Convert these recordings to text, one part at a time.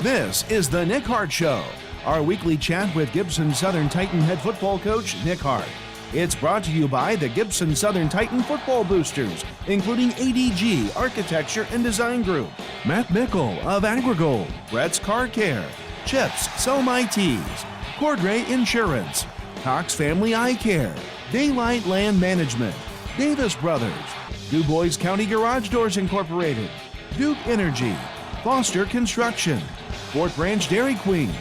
This is the Nick Hart Show, our weekly chat with Gibson Southern Titan head football coach Nick Hart. It's brought to you by the Gibson Southern Titan football boosters, including ADG Architecture and Design Group, Matt Mickle of AgriGold, Brett's Car Care, Chips Sell My Tees, Cordray Insurance, Cox Family Eye Care, Daylight Land Management, Davis Brothers, Du Bois County Garage Doors Incorporated, Duke Energy, Foster Construction, Fort Branch Dairy Queen,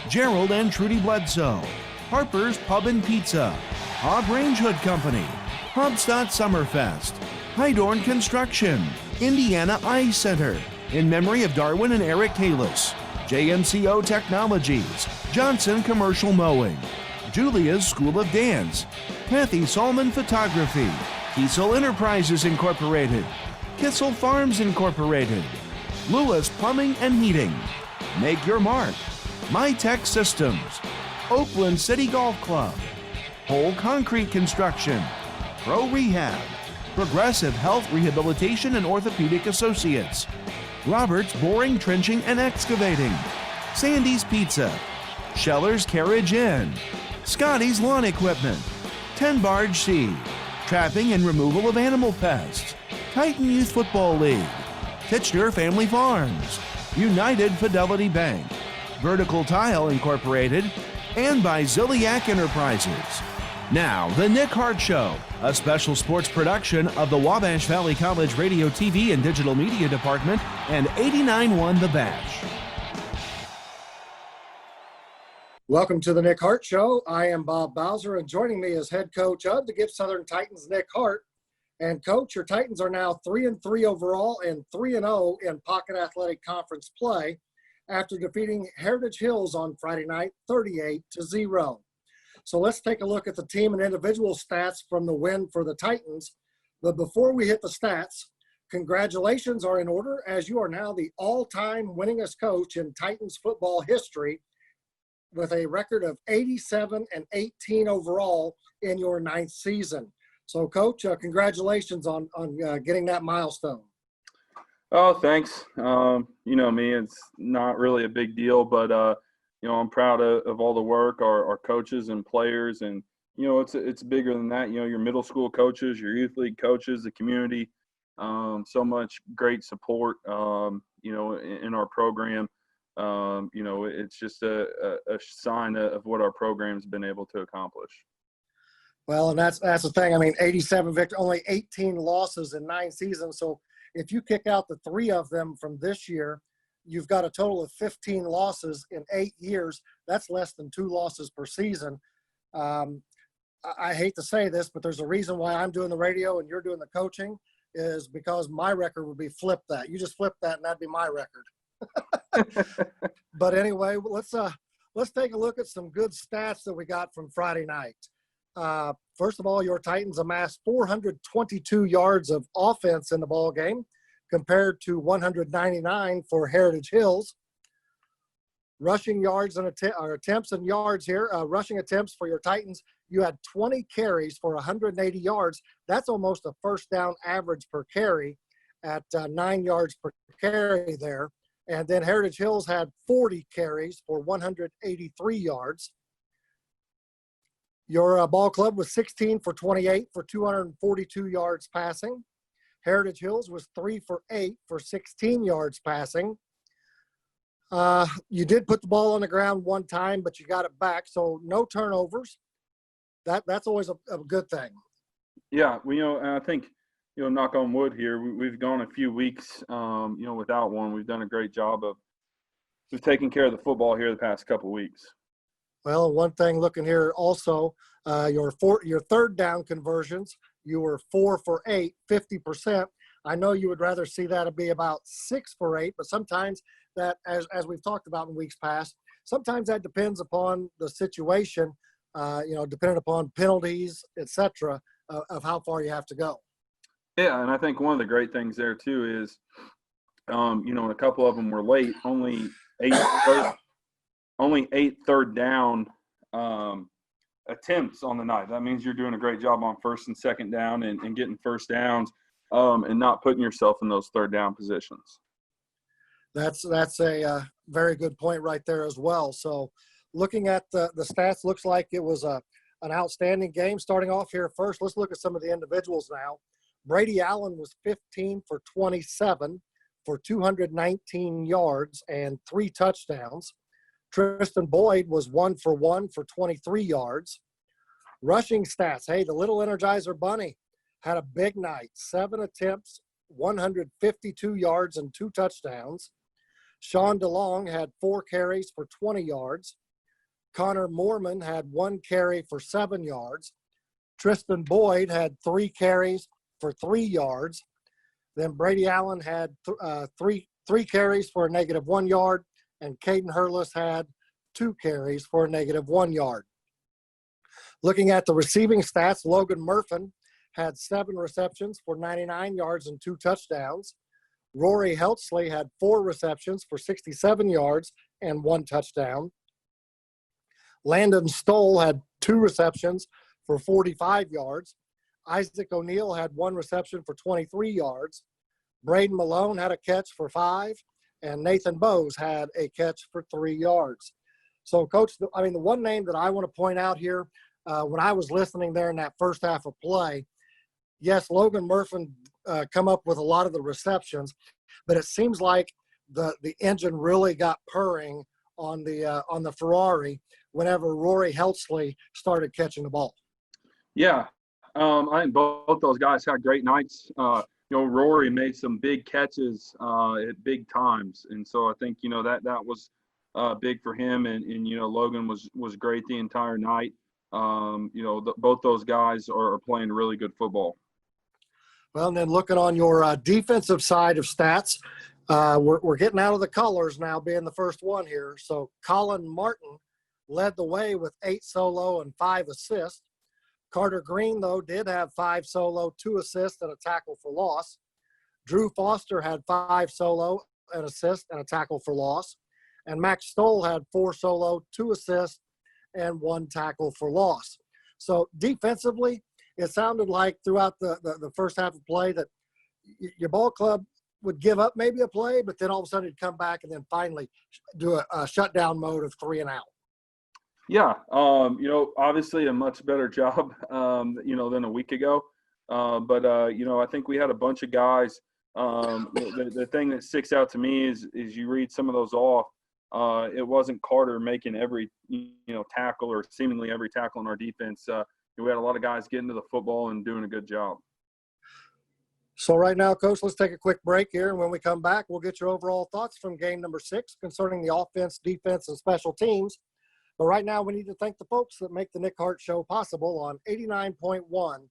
Gerald and Trudy Bledsoe, Harper's Pub and Pizza, Hobb Range Hood Company, Hubstadt Summerfest, Hydorn Construction, Indiana Eye Center, in memory of Darwin and Eric Kalis, JMCO Technologies, Johnson Commercial Mowing, Julia's School of Dance, Kathy Solomon Photography, Kiesel Enterprises Incorporated, Kissel Farms Incorporated, Lewis Plumbing and Heating, Make Your Mark, MyTech Systems, Oakland City Golf Club, Whole Concrete Construction, Pro Rehab, Progressive Health Rehabilitation and Orthopedic Associates, Roberts Boring, Trenching and Excavating, Sandy's Pizza, Scheller's Carriage Inn, Scotty's Lawn Equipment, 10 Barge Seed, Trapping and Removal of Animal Pests, Titan Youth Football League, Titchener Family Farms, United Fidelity Bank, Vertical Tile Incorporated, and by Ziliak Enterprises. Now, the Nick Hart Show, a special sports production of the Wabash Valley College Radio, TV, and Digital Media Department and 89.1 The Bash. Welcome to the Nick Hart Show. I am Bob Bowser, and joining me is head coach of the Gibson Southern Titans, Nick Hart. And coach, your Titans are now 3-3 overall and 3-0 in Pocket Athletic Conference play after defeating Heritage Hills on Friday night, 38-0. So let's take a look at the team and individual stats from the win for the Titans. But before we hit the stats, congratulations are in order, as you are now the all-time winningest coach in Titans football history with a record of 87-18 overall in your 9th season. So, Coach, congratulations on getting that milestone. Oh, thanks. You know me, it's not really a big deal, but you know, I'm proud of all the work our coaches and players, and you know, it's bigger than that. You know, your middle school coaches, your youth league coaches, the community, so much great support. You know, in our program. You know, it's just a sign of what our program's been able to accomplish. Well, and that's the thing. I mean, 87 victories, only 18 losses in 9 seasons. So if you kick out the 3 of them from this year, you've got a total of 15 losses in 8 years. That's less than 2 losses per season. I hate to say this, but there's a reason why I'm doing the radio and you're doing the coaching, is because my record would be flip that. You just flip that, and that'd be my record. But anyway, let's take a look at some good stats that we got from Friday night. First of all, your Titans amassed 422 yards of offense in the ball game, compared to 199 for Heritage Hills. Rushing yards and attempts and yards here. Rushing attempts for your Titans, you had 20 carries for 180 yards. That's almost a first down average per carry at 9 yards per carry there. And then Heritage Hills had 40 carries for 183 yards. Your ball club was 16 for 28 for 242 yards passing. Heritage Hills was 3 for 8 for 16 yards passing. You did put the ball on the ground one time, but you got it back, so no turnovers. That's always a good thing. Yeah, well, you know, I think, you know, knock on wood here, we've gone a few weeks, you know, without one. We've done a great job of taking care of the football here the past couple weeks. Well, one thing looking here also, your third down conversions, you were 4 for 8, 50%. I know you would rather see that be about 6 for 8, but sometimes that, as we've talked about in weeks past, sometimes that depends upon the situation, you know, depending upon penalties, etc., of how far you have to go. Yeah, and I think one of the great things there too is, you know, a couple of them were late, only 8 third down attempts on the night. That means you're doing a great job on first and second down and getting first downs and not putting yourself in those third down positions. That's a very good point right there as well. So looking at the stats, looks like it was an outstanding game. Starting off here first, let's look at some of the individuals now. Brady Allen was 15 for 27 for 219 yards and 3 touchdowns. Tristan Boyd was 1 for 1 for 23 yards. Rushing stats, hey, the little Energizer Bunny had a big night. 7 attempts, 152 yards and 2 touchdowns. Sean DeLong had 4 carries for 20 yards. Connor Mormon had 1 carry for 7 yards. Tristan Boyd had 3 carries for 3 yards. Then Brady Allen had three carries for a -1 yard, and Caden Hurlis had 2 carries for a -1 yard. Looking at the receiving stats, Logan Murphin had 7 receptions for 99 yards and 2 touchdowns. Rory Heltsley had 4 receptions for 67 yards and 1 touchdown. Landon Stoll had 2 receptions for 45 yards. Isaac O'Neill had 1 reception for 23 yards. Braden Malone had a catch for 5, and Nathan Bowes had a catch for 3 yards. So, Coach, the one name that I want to point out here, when I was listening there in that first half of play, yes, Logan Murphy come up with a lot of the receptions, but it seems like the engine really got purring on the Ferrari whenever Rory Heltsley started catching the ball. Yeah, I think both those guys had great nights. Rory made some big catches at big times, and so I think that was big for him. And Logan was great the entire night. Both those guys are playing really good football. Well, and then looking on your defensive side of stats, we're getting out of the colors now, being the first one here. So Colin Martin led the way with 8 solo and 5 assists. Carter Green, though, did have 5 solo, 2 assists, and a tackle for loss. Drew Foster had 5 solo, an assist, and a tackle for loss. And Max Stoll had 4 solo, 2 assists, and 1 tackle for loss. So defensively, it sounded like throughout the first half of play that your ball club would give up maybe a play, but then all of a sudden it'd come back and then finally do a shutdown mode of 3 and out. Yeah, obviously a much better job, than a week ago. But I think we had a bunch of guys. The thing that sticks out to me is you read some of those off. It wasn't Carter making every, tackle or seemingly every tackle in our defense. We had a lot of guys getting to the football and doing a good job. So right now, Coach, let's take a quick break here. And when we come back, we'll get your overall thoughts from game number 6 concerning the offense, defense, and special teams. But right now, we need to thank the folks that make the Nick Hart Show possible on 89.1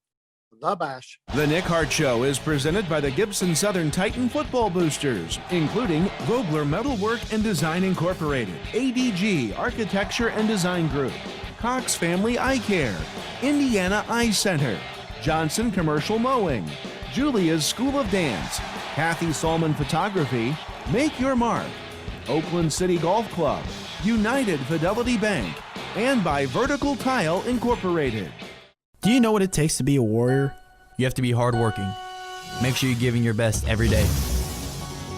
The Bash. The Nick Hart Show is presented by the Gibson Southern Titan Football Boosters, including Vogler Metalwork and Design Incorporated, ADG Architecture and Design Group, Cox Family Eye Care, Indiana Eye Center, Johnson Commercial Mowing, Julia's School of Dance, Kathy Solman Photography, Make Your Mark, Oakland City Golf Club, United Fidelity Bank, and by Vertical Tile Incorporated. Do you know what it takes to be a warrior? You have to be hardworking. Make sure you're giving your best every day.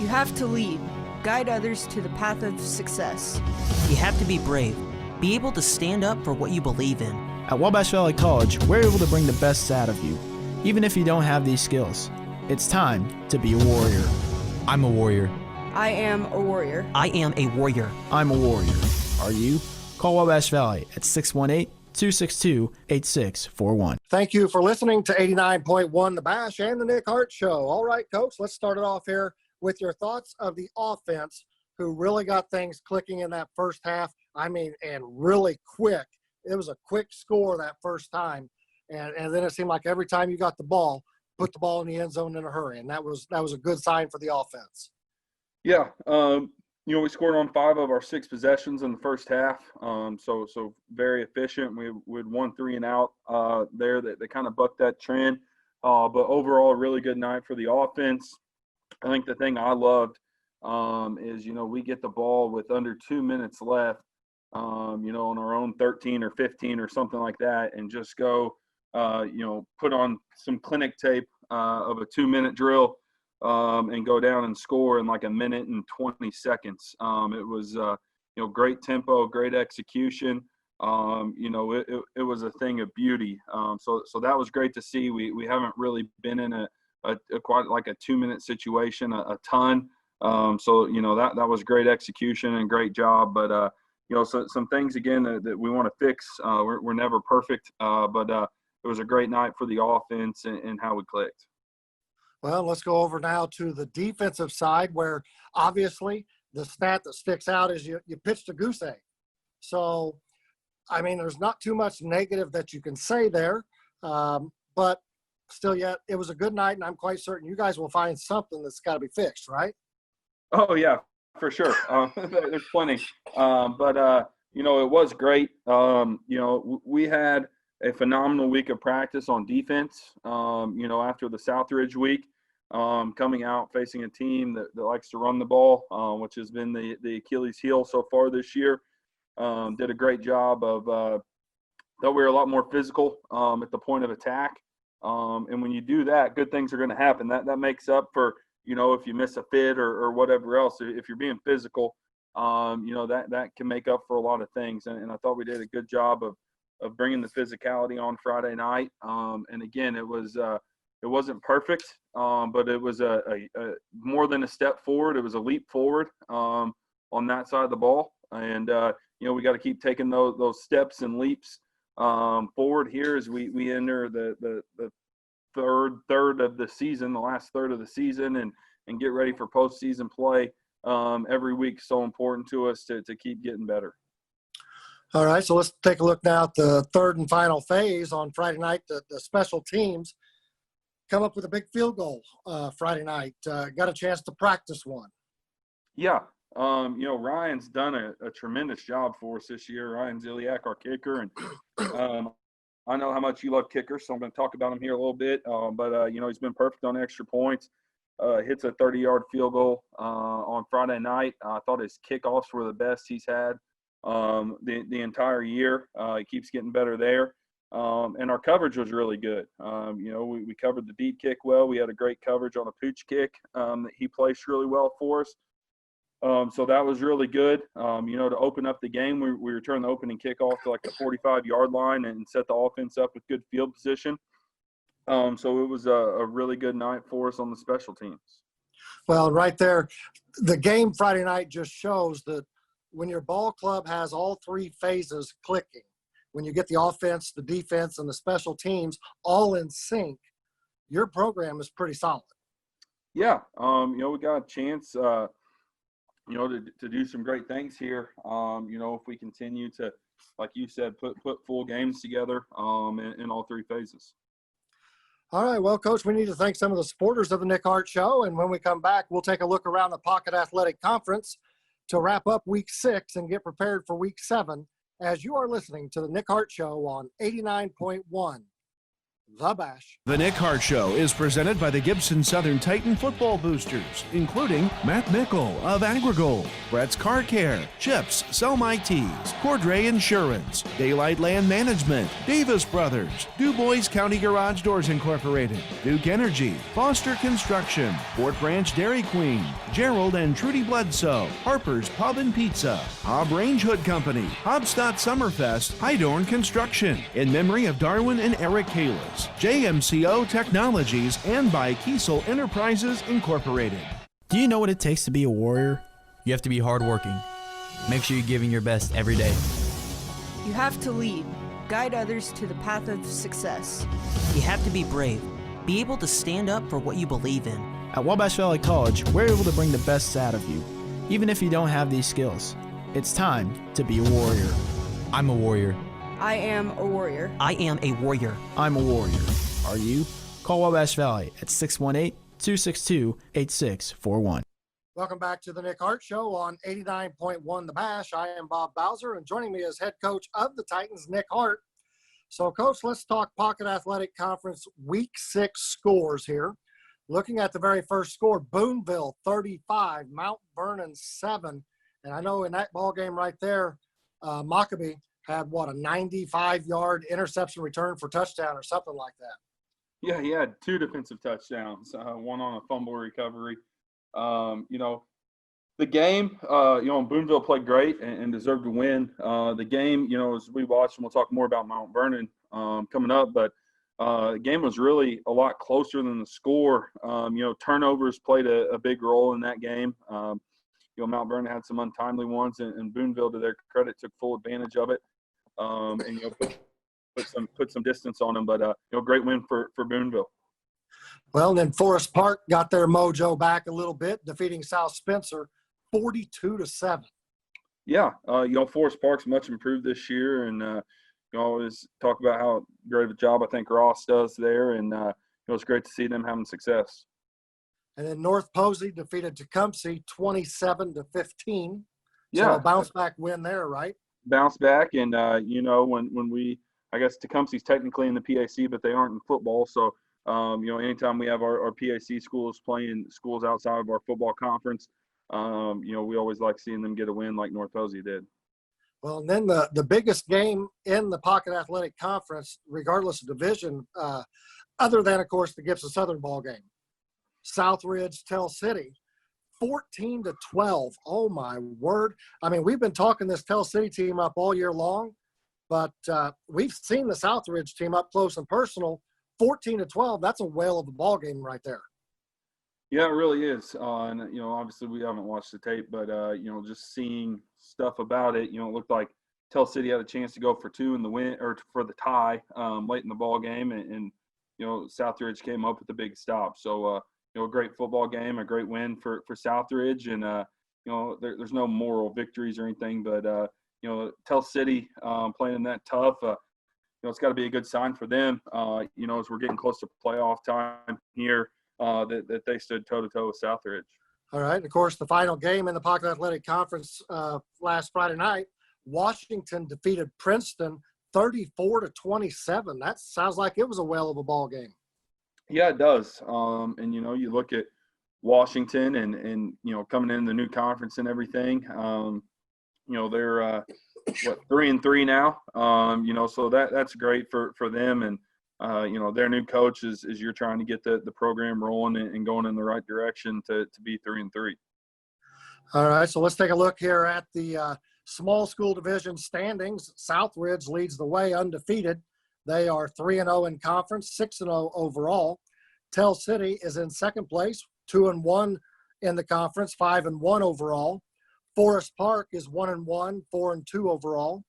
You have to lead, guide others to the path of success. You have to be brave, be able to stand up for what you believe in. At Wabash Valley College, we're able to bring the best out of you, even if you don't have these skills. It's time to be a warrior. I'm a warrior. I am a warrior. I am a warrior. I'm a warrior. Are you? Call Wabash Valley at 618-262-8641. Thank you for listening to 89.1 The Bash and the Nick Hart Show. All right, Coach, let's start it off here with your thoughts of the offense, who really got things clicking in that first half. And really quick. It was a quick score that first time. And then it seemed like every time you got the ball, put the ball in the end zone in a hurry. And that was a good sign for the offense. Yeah, we scored on 5 of our 6 possessions in the first half, so very efficient. We had 1 3 and out there that kind of bucked that trend. But overall, a really good night for the offense. I think the thing I loved is we get the ball with under 2 minutes left, on our own 13 or 15 or something like that, and just go, put on some clinic tape of a 2-minute drill. and go down and score in like a minute and 20 seconds. It was great tempo, great execution. It was a thing of beauty. So that was great to see. We haven't really been in a quite like a 2-minute situation a ton. That was great execution and great job. But so some things again that we want to fix. We're never perfect, but it was a great night for the offense and how we clicked. Well, let's go over now to the defensive side, where obviously the stat that sticks out is you pitched a goose egg. So, I mean, there's not too much negative that you can say there, but still yet it was a good night, and I'm quite certain you guys will find something that's got to be fixed, right? Oh, yeah, for sure. There's plenty. It was great. We had a phenomenal week of practice on defense, after the Southridge week, coming out facing a team that likes to run the ball, which has been the Achilles heel so far this year. Did a great job of thought we were a lot more physical at the point of attack. And when you do that, good things are going to happen. That makes up for, if you miss a fit or whatever else. If you're being physical, that can make up for a lot of things. And I thought we did a good job of bringing the physicality on Friday night. And again, it wasn't perfect, but it was a more than a step forward. It was a leap forward on that side of the ball. And, we got to keep taking those steps and leaps forward here as we enter the third of the season, the last third of the season, and get ready for postseason play. Every week so important to us to keep getting better. All right, so let's take a look now at the third and final phase on Friday night. The special teams come up with a big field goal Friday night. Got a chance to practice one. Yeah. Ryan's done a tremendous job for us this year. Ryan Ziliak, our kicker, and I know how much you love kickers, so I'm going to talk about him here a little bit. He's been perfect on extra points. Hits a 30-yard field goal on Friday night. I thought his kickoffs were the best he's had the entire year. He keeps getting better there. And our coverage was really good. We covered the deep kick well. We had a great coverage on a pooch kick that he placed really well for us. So that was really good. To open up the game, we returned the opening kickoff to like the 45-yard line and set the offense up with good field position. So it was a really good night for us on the special teams. Well, right there, the game Friday night just shows that when your ball club has all three phases clicking, when you get the offense, the defense, and the special teams all in sync, your program is pretty solid. Yeah. We got a chance, to do some great things here. If we continue to, like you said, put full games together in all three phases. All right, well, Coach, we need to thank some of the supporters of the Nick Hart Show, and when we come back, we'll take a look around the Pocket Athletic Conference to wrap up Week 6 and get prepared for Week 7 as you are listening to the Nick Hart Show on 89.1 The Bash. The Nick Hart Show is presented by the Gibson Southern Titan Football Boosters, including Matt Mickle of Agrigold, Brett's Car Care, Chips, Sell My Tees, Cordray Insurance, Daylight Land Management, Davis Brothers, DuBois County Garage Doors Incorporated, Duke Energy, Foster Construction, Fort Branch Dairy Queen, Gerald and Trudy Bledsoe, Harper's Pub and Pizza, Hobb Range Hood Company, Hobstadt Summerfest, Hydorn Construction, in memory of Darwin and Eric Kalis, JMCO Technologies, and by Kiesel Enterprises Incorporated. Do you know what it takes to be a warrior? You have to be hardworking. Make sure you're giving your best every day. You have to lead, guide others to the path of success. You have to be brave. Be able to stand up for what you believe in. At Wabash Valley College, we're able to bring the best out of you, even if you don't have these skills. It's time to be a warrior. I'm a warrior. I am a warrior. I am a warrior. I'm a warrior. Are you? Call Wabash Valley at 618-262-8641. Welcome back to the Nick Hart Show on 89.1 The Bash. I am Bob Bowser, and joining me is head coach of the Titans, Nick Hart. So, Coach, let's talk Pocket Athletic Conference Week 6 scores here. Looking at the very first score, Boonville 35, Mount Vernon 7. And I know in that ball game right there, Maccabee had, a 95-yard interception return for touchdown or something like that. Yeah, he had 2 defensive touchdowns, one on a fumble recovery. The game, Boonville played great and deserved to win. The game, as we watched, and we'll talk more about Mount Vernon coming up, but the game was really a lot closer than the score. Turnovers played a big role in that game. Mount Vernon had some untimely ones, and Boonville, to their credit, took full advantage of it. Put some distance on them, but great win for Boonville. Well, and then Forest Park got their mojo back a little bit, defeating South Spencer 42-7. Yeah, Forest Park's much improved this year, and you always talk about how great of a job I think Ross does there, and it's great to see them having success. And then North Posey defeated Tecumseh 27-15. Yeah, so a bounce back win there, right? Bounce back, and when we, I guess Tecumseh's technically in the PAC, but they aren't in football, so anytime we have our PAC schools playing schools outside of our football conference, we always like seeing them get a win like North Posey did. Well, and then the biggest game in the Pocket Athletic Conference, regardless of division, other than, of course, the Gibson Southern ball game, Southridge Tell City, 14-12. Oh, my word. I mean, we've been talking this Tell City team up all year long, but we've seen the Southridge team up close and personal. 14-12, that's a whale of a ball game right there. Yeah, it really is. And, obviously we haven't watched the tape, but, just seeing stuff about it, it looked like Tell City had a chance to go for 2 in the win or for the tie late in the ball game. And Southridge came up with a big stop. So, a great football game, a great win for Southridge. And, there's no moral victories or anything, but, Tell City playing that tough, it's got to be a good sign for them, as we're getting close to playoff time here. That they stood toe-to-toe with Southridge. All right. And, of course, the final game in the Pocket Athletic Conference last Friday night, Washington defeated Princeton 34-27. That sounds like it was a whale of a ball game. Yeah, it does. And, you look at Washington and coming in the new conference and everything, they're, 3-3 now, so that's great for them. And, their new coach is you're trying to get the program rolling and going in the right direction to be 3-3. All right, so let's take a look here at the small school division standings. Southridge leads the way undefeated. They are 3-0 in conference, 6-0 overall. Tell City is in second place, 2-1 in the conference, 5-1 overall. Forest Park is 1-1, 4-2 overall.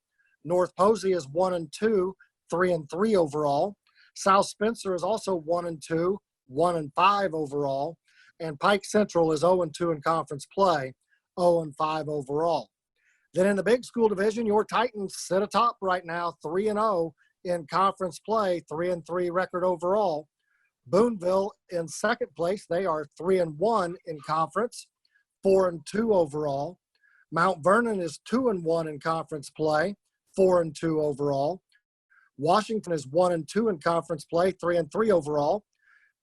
North Posey is 1-2, 3-3 overall. South Spencer is also 1-2, 1-5 overall. And Pike Central is 0-2 in conference play, 0-5 overall. Then in the big school division, your Titans sit atop right now, 3-0 in conference play, 3-3 record overall. Boonville in second place. They are 3-1 in conference, 4-2 overall. Mount Vernon is 2-1 in conference play, 4-2 overall. Washington is 1-2 in conference play, 3-3 overall.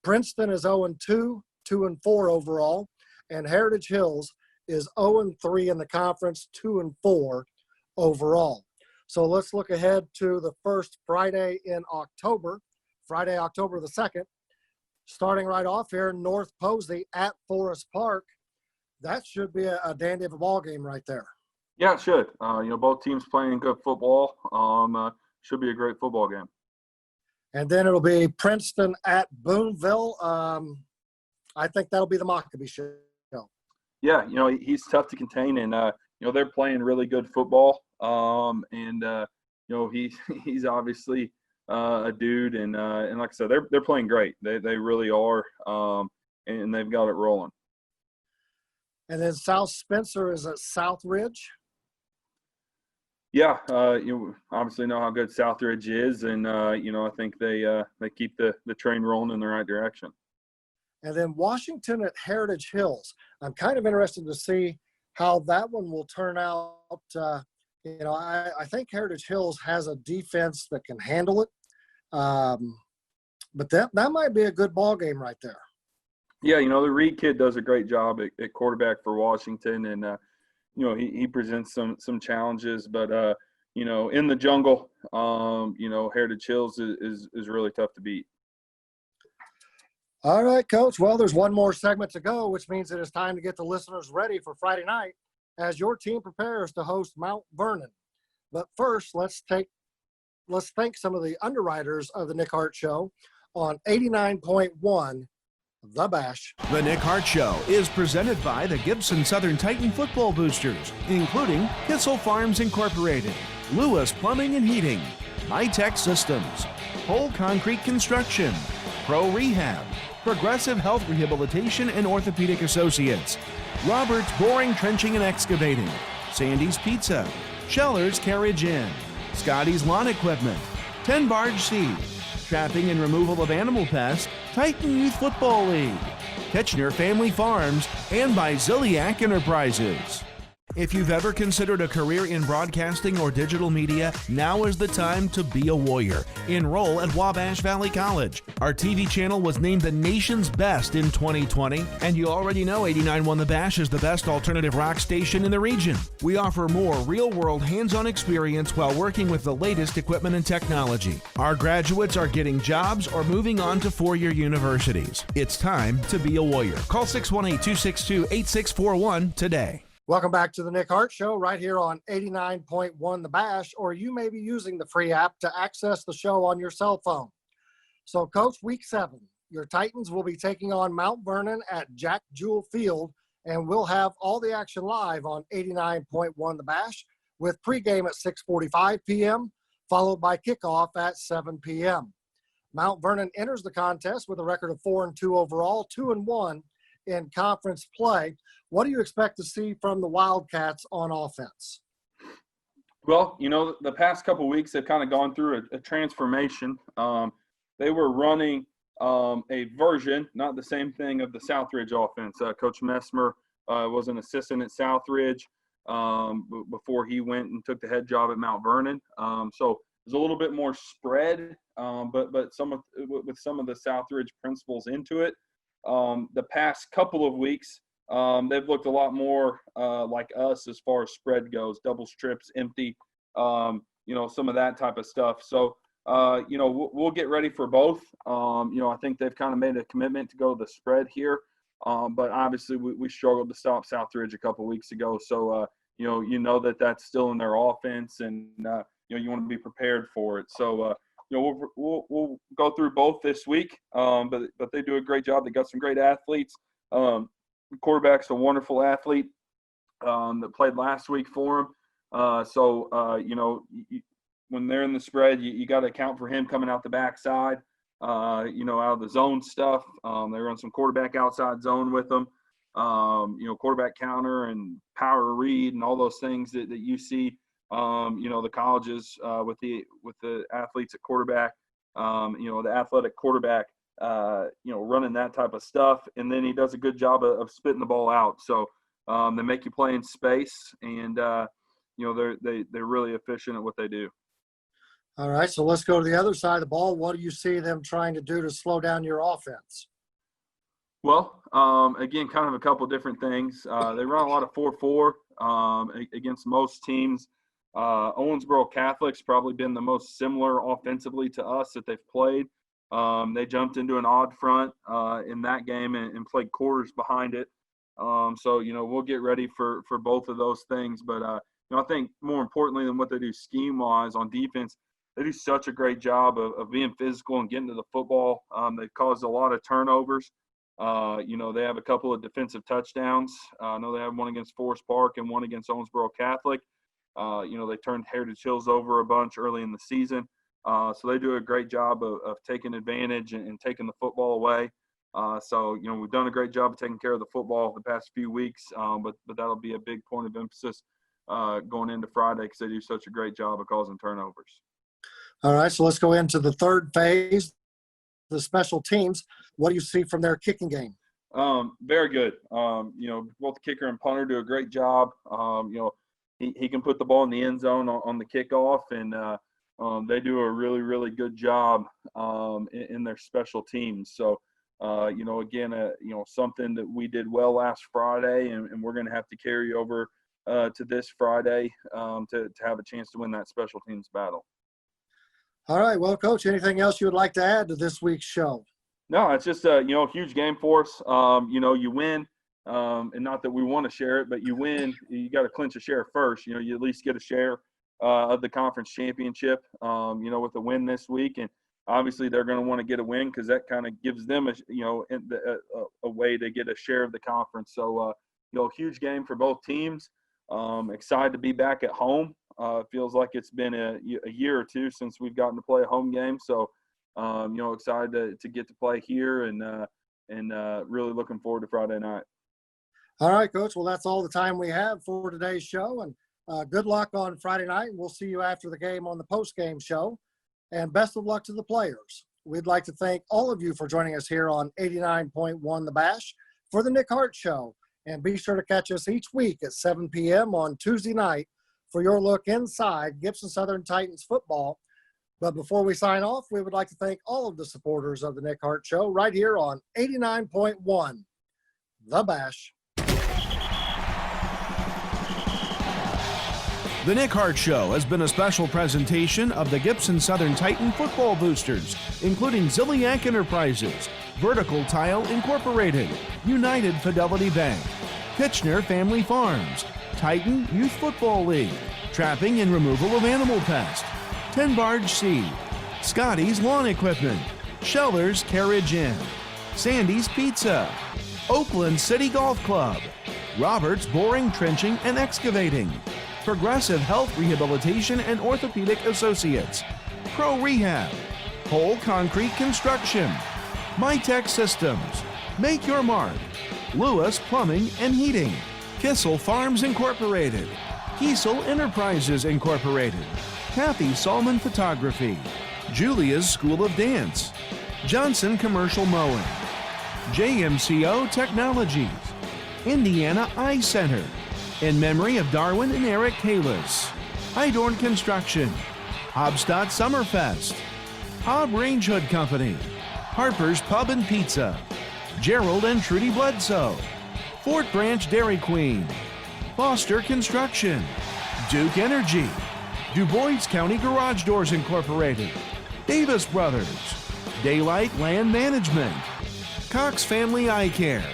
Princeton is 0-2, 2-4 overall. And Heritage Hills is 0-3 in the conference, 2-4 overall. So let's look ahead to the first Friday in October, Friday, October the 2nd. Starting right off here, North Posey at Forest Park. That should be a dandy of a ball game right there. Yeah, it should. Both teams playing good football. Should be a great football game. And then it'll be Princeton at Boonville. I think that'll be the Mockabee show. Yeah, he's tough to contain, and they're playing really good football. He's obviously a dude, and like I said, they're playing great. They really are, and they've got it rolling. And then South Spencer is at Southridge. Yeah, you obviously know how good Southridge is, and I think they keep the train rolling in the right direction. And then Washington at Heritage Hills. I'm kind of interested to see how that one will turn out. I think Heritage Hills has a defense that can handle it, but that might be a good ball game right there. Yeah, the Reed kid does a great job at quarterback for Washington, and he presents some challenges, but in the jungle, Heritage Hills is really tough to beat. All right, Coach. Well, there's one more segment to go, which means it is time to get the listeners ready for Friday night as your team prepares to host Mount Vernon. But first, let's thank some of the underwriters of the Nick Hart Show on 89.1 The Bash. The Nick Hart Show is presented by the Gibson Southern Titan Football Boosters, including Kissel Farms Incorporated, Lewis Plumbing and Heating, High-Tech Systems, Whole Concrete Construction, Pro Rehab, Progressive Health Rehabilitation and Orthopedic Associates, Roberts Boring, Trenching and Excavating, Sandy's Pizza, Scheller's Carriage Inn, Scotty's Lawn Equipment, 10 Barge Seed, Trapping and Removal of Animal Pests, Titan Youth Football League, Ketchner Family Farms, and by Ziliac Enterprises. If you've ever considered a career in broadcasting or digital media, now is the time to be a warrior. Enroll at Wabash Valley College. Our TV channel was named the nation's best in 2020, and you already know 89.1 The Bash is the best alternative rock station in the region. We offer more real-world hands-on experience while working with the latest equipment and technology. Our graduates are getting jobs or moving on to four-year universities. It's time to be a warrior. Call 618-262-8641 today. Welcome back to the Nick Hart Show right here on 89.1 The Bash, or you may be using the free app to access the show on your cell phone. So, Coach, Week 7, your Titans will be taking on Mount Vernon at Jack Jewel Field, and we'll have all the action live on 89.1 The Bash with pregame at 6:45 p.m., followed by kickoff at 7 p.m. Mount Vernon enters the contest with a record of 4-2 overall, 2-1 in conference play. What do you expect to see from the Wildcats on offense? Well, the past couple of weeks they've kind of gone through a transformation. They were running a version, not the same thing, of the Southridge offense. Coach Messmer was an assistant at Southridge before he went and took the head job at Mount Vernon. So there's a little bit more spread, but with some of the Southridge principles into it. The past couple of weeks, they've looked a lot more like us as far as spread goes, double strips, empty, some of that type of stuff. So, we'll get ready for both. I think they've kind of made a commitment to go the spread here. But obviously we struggled to stop Southridge a couple of weeks ago. So, that's still in their offense, and, you want to be prepared for it. So, we'll go through both this week, but they do a great job. They got some great athletes. The quarterback's a wonderful athlete that played last week for him. When they're in the spread, you got to account for him coming out the backside, out of the zone stuff. They run some quarterback outside zone with them, quarterback counter and power read and all those things that you see. The colleges with the athletes at quarterback, the athletic quarterback, running that type of stuff. And then he does a good job of spitting the ball out. So they make you play in space, and, they're really efficient at what they do. All right, so let's go to the other side of the ball. What do you see them trying to do to slow down your offense? Well, again, kind of a couple different things. They run a lot of 4-4 against most teams. Owensboro Catholic's probably been the most similar offensively to us that they've played. They jumped into an odd front in that game and played quarters behind it. So we'll get ready for both of those things. But, I think more importantly than what they do scheme-wise on defense, they do such a great job of being physical and getting to the football. They've caused a lot of turnovers. They have a couple of defensive touchdowns. I know they have one against Forest Park and one against Owensboro Catholic. They turned Heritage Hills over a bunch early in the season. So they do a great job of taking advantage and taking the football away. We've done a great job of taking care of the football the past few weeks, but that'll be a big point of emphasis going into Friday because they do such a great job of causing turnovers. All right, so let's go into the third phase, the special teams. What do you see from their kicking game? Very good. Both the kicker and punter do a great job. He can put the ball in the end zone on the kickoff, and they do a really, really good job in their special teams. So, something that we did well last Friday, and we're going to have to carry over to this Friday to have a chance to win that special teams battle. All right. Well, Coach, anything else you would like to add to this week's show? No, it's just a huge game for us. You win, and not that we want to share it, but you win, you got to clinch a share first. You at least get a share of the conference championship. With a win this week, and obviously they're going to want to get a win because that kind of gives them a way to get a share of the conference. So huge game for both teams. Excited to be back at home. It feels like it's been a year or two since we've gotten to play a home game. So. Excited to get to play here and really looking forward to Friday night. All right, Coach. Well, that's all the time we have for today's show. And good luck on Friday night. We'll see you after the game on the post-game show. And best of luck to the players. We'd like to thank all of you for joining us here on 89.1 The Bash for the Nick Hart Show. And be sure to catch us each week at 7 p.m. on Tuesday night for your look inside Gibson Southern Titans football. But before we sign off, we would like to thank all of the supporters of the Nick Hart Show right here on 89.1 The Bash. The Nick Hart Show has been a special presentation of the Gibson Southern Titan Football Boosters, including Ziliak Enterprises, Vertical Tile Incorporated, United Fidelity Bank, Kitchener Family Farms, Titan Youth Football League, Trapping and Removal of Animal Pest, 10 Barge Seed, Scotty's Lawn Equipment, Schellers Carriage Inn, Sandy's Pizza, Oakland City Golf Club, Roberts Boring, Trenching and Excavating, Progressive Health Rehabilitation and Orthopedic Associates, Pro Rehab, Whole Concrete Construction, MyTech Systems, Make Your Mark, Lewis Plumbing and Heating, Kissel Farms Incorporated, Kiesel Enterprises Incorporated, Kathy Salmon Photography, Julia's School of Dance, Johnson Commercial Mowing, JMCO Technologies, Indiana Eye Center, in memory of Darwin and Eric Kalis, Hydorn Construction, Hobstadt Summerfest, Hobb Range Hood Company, Harper's Pub and Pizza, Gerald and Trudy Bledsoe, Fort Branch Dairy Queen, Foster Construction, Duke Energy, Du Bois County Garage Doors Incorporated, Davis Brothers, Daylight Land Management, Cox Family Eye Care,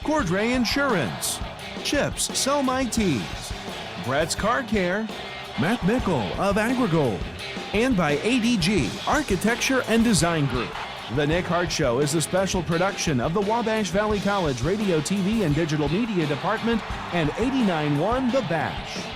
Cordray Insurance, Chips Sell My Tees, Brett's Car Care, Matt Mickle of AgriGold, and by ADG Architecture and Design Group. The Nick Hart Show is a special production of the Wabash Valley College Radio, TV, and Digital Media Department and 89.1 The Bash.